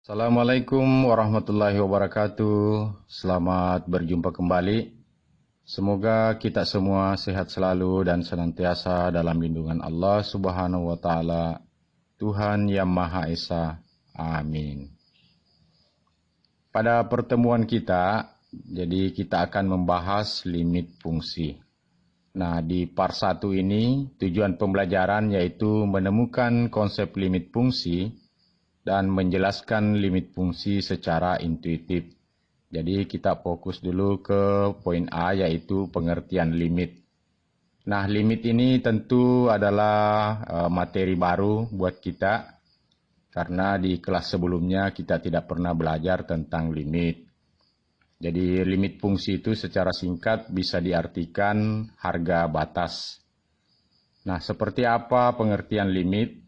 Assalamualaikum warahmatullahi wabarakatuh. Selamat berjumpa kembali. Semoga kita semua sehat selalu dan senantiasa dalam lindungan Allah Subhanahu wa taala, Tuhan yang Maha Esa. Amin. Pada pertemuan kita, kita akan membahas limit fungsi. Nah, di part 1 ini tujuan pembelajaran yaitu menemukan konsep limit fungsi dan menjelaskan limit fungsi secara intuitif. Jadi kita fokus dulu ke poin A, yaitu pengertian limit. Nah, limit ini tentu adalah materi baru buat kita, karena di kelas sebelumnya kita tidak pernah belajar tentang limit. Jadi limit fungsi itu secara singkat bisa diartikan harga batas. Nah, seperti apa pengertian limit?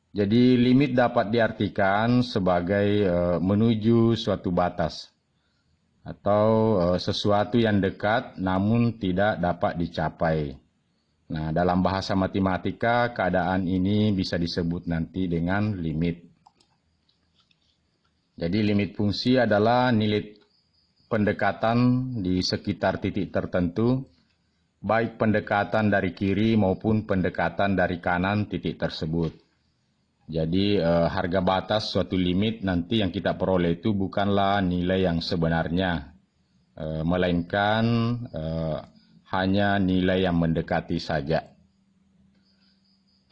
Jadi limit dapat diartikan sebagai menuju suatu batas atau sesuatu yang dekat namun tidak dapat dicapai. Nah, dalam bahasa matematika keadaan ini bisa disebut nanti dengan limit. Jadi limit fungsi adalah nilai pendekatan di sekitar titik tertentu, baik pendekatan dari kiri maupun pendekatan dari kanan titik tersebut. Jadi harga batas suatu limit nanti yang kita peroleh itu bukanlah nilai yang sebenarnya, melainkan hanya nilai yang mendekati saja.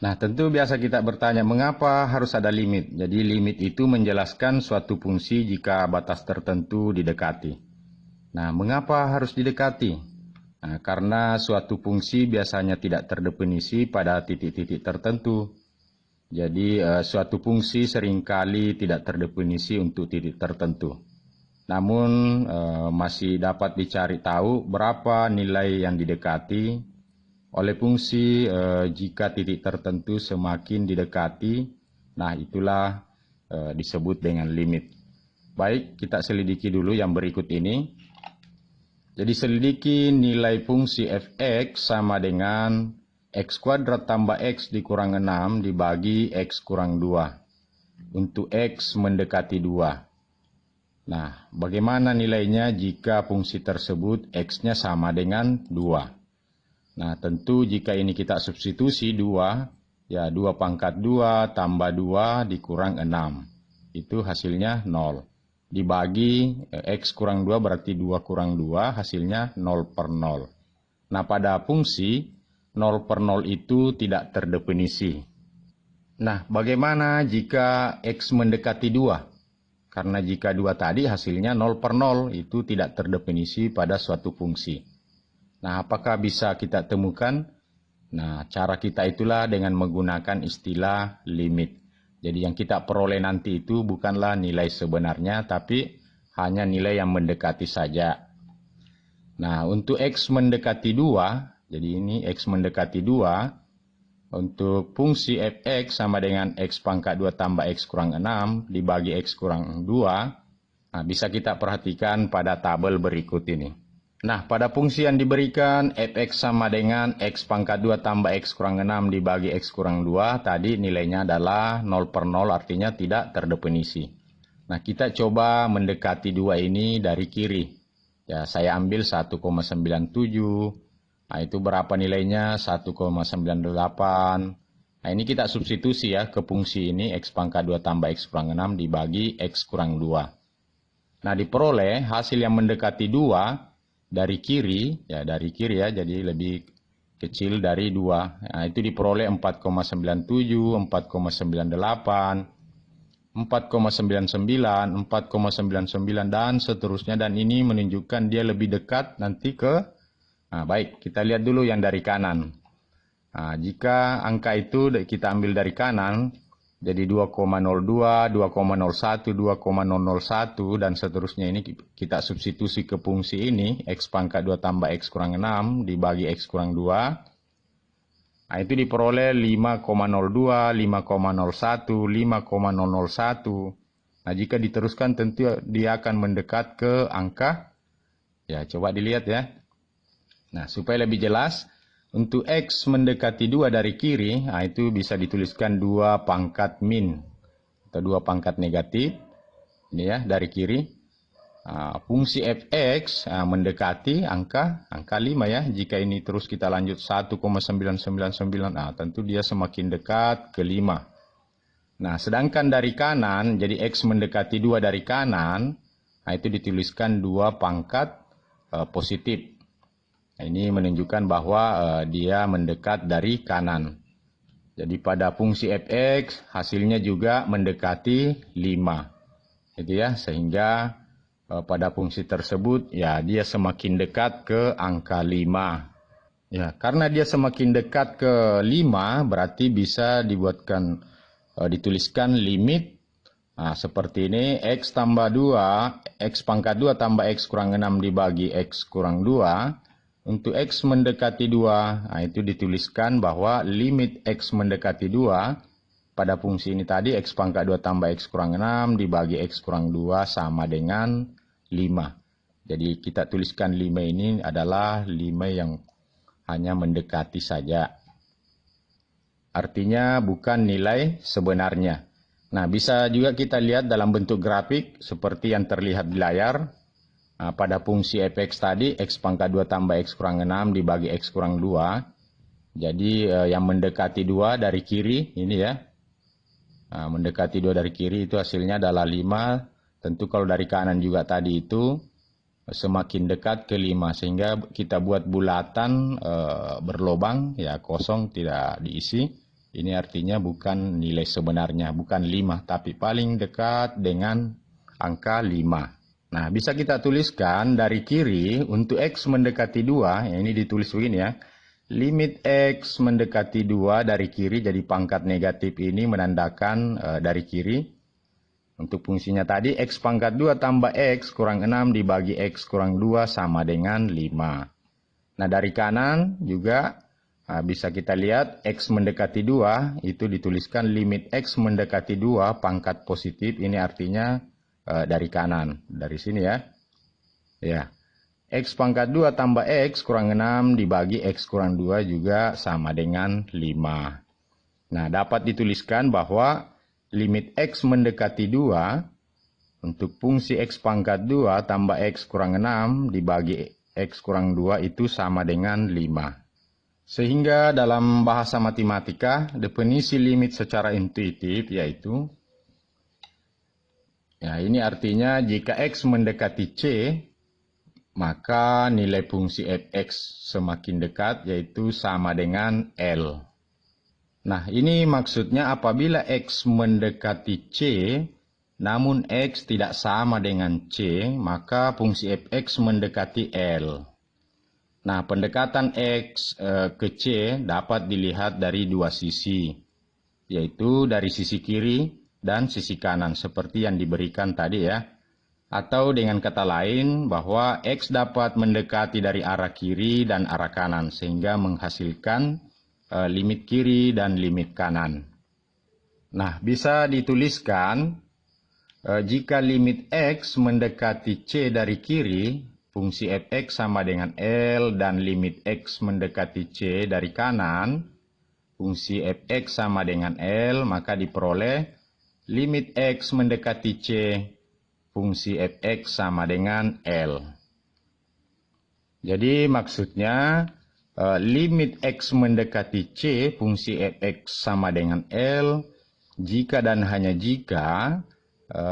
Nah, tentu biasa kita bertanya, mengapa harus ada limit? Jadi limit itu menjelaskan suatu fungsi jika batas tertentu didekati. Nah, mengapa harus didekati? Nah, karena suatu fungsi biasanya tidak terdefinisi pada titik-titik tertentu. Jadi suatu fungsi seringkali tidak terdefinisi untuk titik tertentu. Namun masih dapat dicari tahu berapa nilai yang didekati oleh fungsi jika titik tertentu semakin didekati. Nah, itulah disebut dengan limit. Baik, kita selidiki dulu yang berikut ini. Jadi selidiki nilai fungsi f(x) sama dengan x kuadrat tambah x dikurang 6 dibagi x kurang 2 untuk x mendekati 2. Nah, bagaimana nilainya jika fungsi tersebut x-nya sama dengan 2? Nah, tentu jika ini kita substitusi 2, ya 2 pangkat 2 tambah 2 dikurang 6. Itu hasilnya 0. Dibagi x kurang 2 berarti 2 kurang 2, hasilnya 0 per 0. Nah, pada fungsi 0 per 0 itu tidak terdefinisi. Nah, bagaimana jika x mendekati 2? Karena jika 2 tadi hasilnya 0 per 0, itu tidak terdefinisi pada suatu fungsi. Nah, apakah bisa kita temukan? Nah, cara kita itulah dengan menggunakan istilah limit. Jadi yang kita peroleh nanti itu bukanlah nilai sebenarnya, tapi hanya nilai yang mendekati saja. Nah, untuk x mendekati 2, jadi ini x mendekati 2, untuk fungsi f(x) sama dengan x pangkat 2 tambah x kurang 6 dibagi x kurang 2. Nah, bisa kita perhatikan pada tabel berikut ini. Nah, pada fungsi yang diberikan f(x) sama dengan x pangkat 2 tambah x kurang 6 dibagi x kurang 2, tadi nilainya adalah 0 per 0, artinya tidak terdefinisi. Nah, kita coba mendekati 2 ini dari kiri. Ya, saya ambil 1,97. Nah, itu berapa nilainya? 1,98. Nah, ini kita substitusi ya ke fungsi ini, x pangkat 2 tambah x kurang 6 dibagi x kurang 2. Nah, diperoleh hasil yang mendekati 2 dari kiri ya, jadi lebih kecil dari 2. Nah, itu diperoleh 4,97, 4,98, 4,99, 4,99 dan seterusnya, dan ini menunjukkan dia lebih dekat nanti ke. Nah, baik, kita lihat dulu yang dari kanan. Nah, jika angka itu kita ambil dari kanan, jadi 2,02, 2,01, 2,001 dan seterusnya, ini kita substitusi ke fungsi ini, x pangkat 2 tambah x kurang 6 dibagi x kurang 2. Nah, itu diperoleh 5,02, 5,01, 5,001. Nah, jika diteruskan tentu dia akan mendekat ke angka. Ya, coba dilihat ya. Nah, supaya lebih jelas, untuk x mendekati 2 dari kiri, nah itu bisa dituliskan 2 pangkat min atau 2 pangkat negatif. Ini ya, dari kiri. Fungsi fx mendekati angka 5 ya. Jika ini terus kita lanjut 1,999, tentu dia semakin dekat ke 5. Nah, sedangkan dari kanan, jadi x mendekati 2 dari kanan, itu dituliskan 2 pangkat positif. Nah, ini menunjukkan bahwa dia mendekat dari kanan. Jadi pada fungsi fx hasilnya juga mendekati 5. Gitu ya, sehingga pada fungsi tersebut ya dia semakin dekat ke angka 5. Ya, karena dia semakin dekat ke 5 berarti bisa dituliskan limit seperti ini, x tambah 2, x pangkat 2 tambah x kurang 6 dibagi x kurang 2. Untuk x mendekati 2, itu dituliskan bahwa limit x mendekati 2 pada fungsi ini tadi, x pangkat 2 tambah x kurang 6 dibagi x kurang 2 sama dengan 5. Jadi kita tuliskan 5 ini adalah 5 yang hanya mendekati saja. Artinya bukan nilai sebenarnya. Nah, bisa juga kita lihat dalam bentuk grafik seperti yang terlihat di layar. Pada fungsi fx tadi, x pangkat 2 tambah x kurang 6 dibagi x kurang 2. Jadi yang mendekati 2 dari kiri ini ya. Mendekati 2 dari kiri itu hasilnya adalah 5. Tentu kalau dari kanan juga tadi itu semakin dekat ke 5. Sehingga kita buat bulatan berlobang, ya kosong tidak diisi. Ini artinya bukan nilai sebenarnya, bukan 5. Tapi paling dekat dengan angka 5. Nah, bisa kita tuliskan dari kiri untuk x mendekati 2. Ini ditulis begini ya. Limit x mendekati 2 dari kiri, jadi pangkat negatif ini menandakan dari kiri. Untuk fungsinya tadi, x pangkat 2 tambah x kurang 6 dibagi x kurang 2 sama dengan 5. Nah, dari kanan juga bisa kita lihat x mendekati 2, itu dituliskan limit x mendekati 2 pangkat positif, ini artinya dari kanan, dari sini ya. Ya, x pangkat 2 tambah x kurang 6 dibagi x kurang 2 juga sama dengan 5. Nah, dapat dituliskan bahwa limit x mendekati 2 untuk fungsi x pangkat 2 tambah x kurang 6 dibagi x kurang 2 itu sama dengan 5. Sehingga dalam bahasa matematika, definisi limit secara intuitif yaitu, ya ini artinya jika x mendekati c, maka nilai fungsi fx semakin dekat yaitu sama dengan L. Nah, ini maksudnya apabila x mendekati c, namun x tidak sama dengan c, maka fungsi fx mendekati L. Nah, pendekatan x ke c dapat dilihat dari dua sisi, yaitu dari sisi kiri dan sisi kanan, seperti yang diberikan tadi ya. Atau dengan kata lain, bahwa x dapat mendekati dari arah kiri dan arah kanan, sehingga menghasilkan limit kiri dan limit kanan. Nah, bisa dituliskan jika limit x mendekati c dari kiri, fungsi fx sama dengan L, dan limit x mendekati c dari kanan, fungsi fx sama dengan L, maka diperoleh limit x mendekati c, fungsi fx sama dengan L. Jadi maksudnya limit x mendekati c, fungsi fx sama dengan L, jika dan hanya jika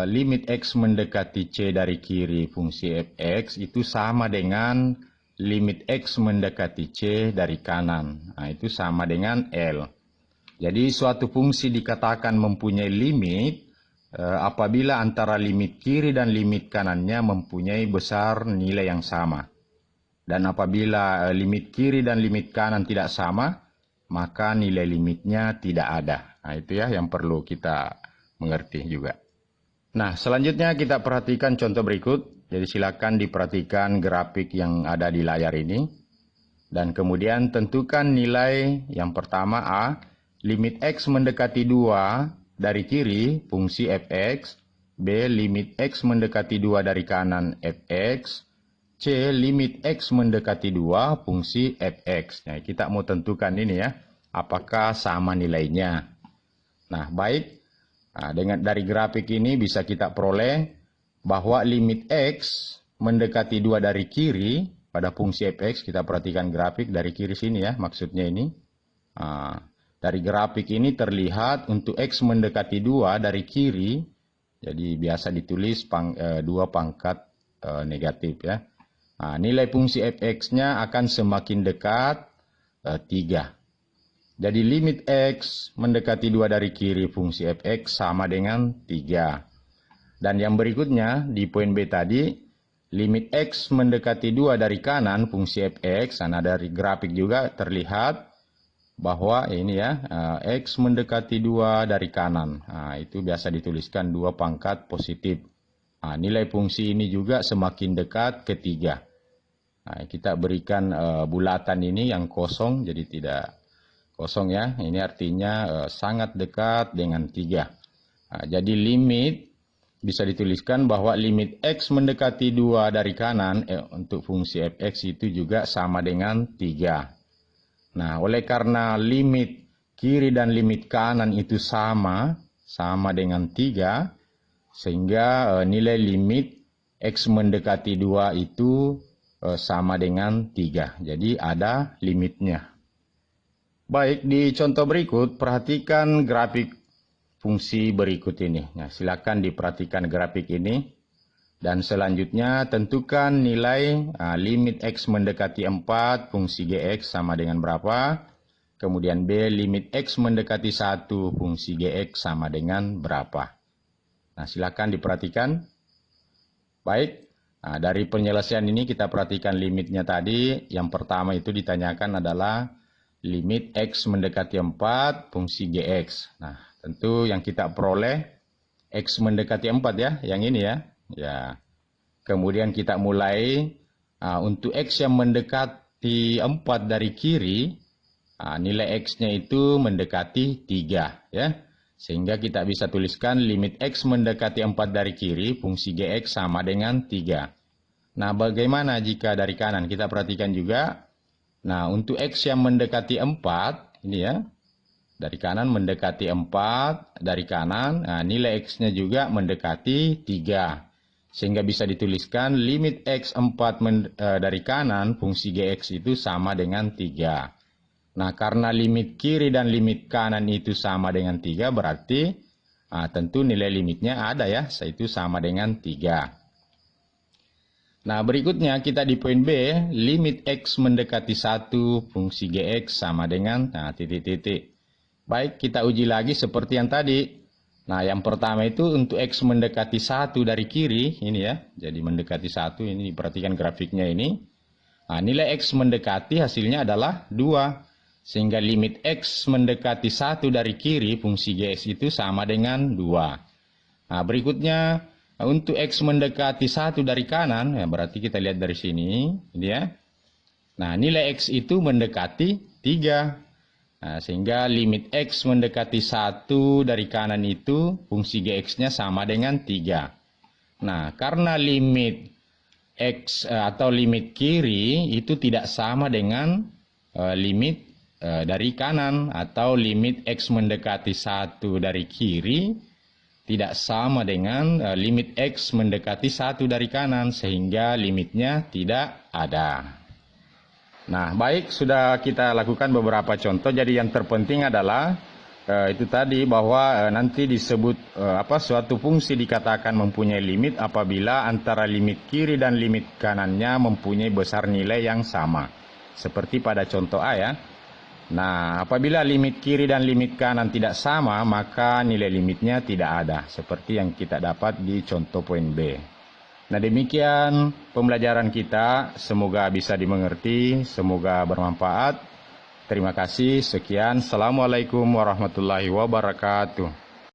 limit x mendekati c dari kiri, fungsi fx itu sama dengan limit x mendekati c dari kanan. Nah, itu sama dengan L. Jadi suatu fungsi dikatakan mempunyai limit apabila antara limit kiri dan limit kanannya mempunyai besar nilai yang sama. Dan apabila limit kiri dan limit kanan tidak sama, maka nilai limitnya tidak ada. Nah, itu ya yang perlu kita mengerti juga. Nah, selanjutnya kita perhatikan contoh berikut. Jadi silakan diperhatikan grafik yang ada di layar ini. Dan kemudian tentukan nilai yang pertama A, limit x mendekati 2 dari kiri, fungsi fx. B, limit x mendekati 2 dari kanan, fx. C, limit x mendekati 2, fungsi fx. Nah, kita mau tentukan ini ya, apakah sama nilainya. Nah, baik. Nah, dari grafik ini bisa kita peroleh bahwa limit X mendekati 2 dari kiri pada fungsi fx. Kita perhatikan grafik dari kiri sini ya, maksudnya ini. Dari grafik ini terlihat untuk X mendekati 2 dari kiri, jadi biasa ditulis 2 pangkat negatif ya. Nilai fungsi fx-nya akan semakin dekat 3. Jadi limit X mendekati 2 dari kiri fungsi fx sama dengan 3. Dan yang berikutnya di poin B tadi, limit X mendekati 2 dari kanan fungsi fx. Nah, dari grafik juga terlihat bahwa ini ya, X mendekati 2 dari kanan. Itu biasa dituliskan 2 pangkat positif. Nilai fungsi ini juga semakin dekat ke 3. Kita berikan bulatan ini yang kosong, jadi tidak kosong ya. Ini artinya sangat dekat dengan 3. Jadi limit bisa dituliskan bahwa limit X mendekati 2 dari kanan untuk fungsi fx itu juga sama dengan 3. Nah, oleh karena limit kiri dan limit kanan itu sama dengan 3, sehingga nilai limit X mendekati 2 itu sama dengan 3. Jadi ada limitnya. Baik, di contoh berikut, perhatikan grafik fungsi berikut ini. Nah, silakan diperhatikan grafik ini. Dan selanjutnya tentukan nilai limit X mendekati 4 fungsi Gx sama dengan berapa. Kemudian B, limit X mendekati 1 fungsi Gx sama dengan berapa. Nah, silakan diperhatikan. Baik, dari penyelesaian ini kita perhatikan limitnya tadi. Yang pertama itu ditanyakan adalah limit X mendekati 4 fungsi Gx. Nah, tentu yang kita peroleh X mendekati 4 ya, yang ini ya. Ya. Kemudian kita mulai untuk X yang mendekati 4 dari kiri, nilai X-nya itu mendekati 3 ya. Sehingga kita bisa tuliskan limit X mendekati 4 dari kiri fungsi Gx sama dengan 3. Nah, bagaimana jika dari kanan? Kita perhatikan juga. Nah, untuk X yang mendekati 4, ini ya, dari kanan mendekati 4, dari kanan, nilai X-nya juga mendekati 3. Sehingga bisa dituliskan limit X 4 dari kanan, fungsi Gx itu sama dengan 3. Nah, karena limit kiri dan limit kanan itu sama dengan 3, berarti tentu nilai limitnya ada ya, yaitu sama dengan 3. Nah, berikutnya kita di poin B, limit X mendekati 1 fungsi Gx sama dengan titik-titik. Baik, kita uji lagi seperti yang tadi. Nah, yang pertama itu untuk X mendekati 1 dari kiri, ini ya. Jadi mendekati 1, ini perhatikan grafiknya ini. Nah, nilai X mendekati hasilnya adalah 2. Sehingga limit X mendekati 1 dari kiri fungsi Gx itu sama dengan 2. Nah, berikutnya untuk X mendekati 1 dari kanan, ya berarti kita lihat dari sini, ini ya. Nah, nilai X itu mendekati 3. Nah, sehingga limit X mendekati 1 dari kanan itu fungsi Gx-nya sama dengan 3. Nah, karena limit X atau limit kiri itu tidak sama dengan limit dari kanan, atau limit X mendekati 1 dari kiri tidak sama dengan limit X mendekati 1 dari kanan, sehingga limitnya tidak ada. Nah, baik, sudah kita lakukan beberapa contoh. Jadi yang terpenting adalah itu tadi, bahwa nanti disebut suatu fungsi dikatakan mempunyai limit apabila antara limit kiri dan limit kanannya mempunyai besar nilai yang sama. Seperti pada contoh A ya. Nah, apabila limit kiri dan limit kanan tidak sama, maka nilai limitnya tidak ada, seperti yang kita dapat di contoh poin B. Nah, demikian pembelajaran kita, semoga bisa dimengerti, semoga bermanfaat. Terima kasih, sekian. Assalamualaikum warahmatullahi wabarakatuh.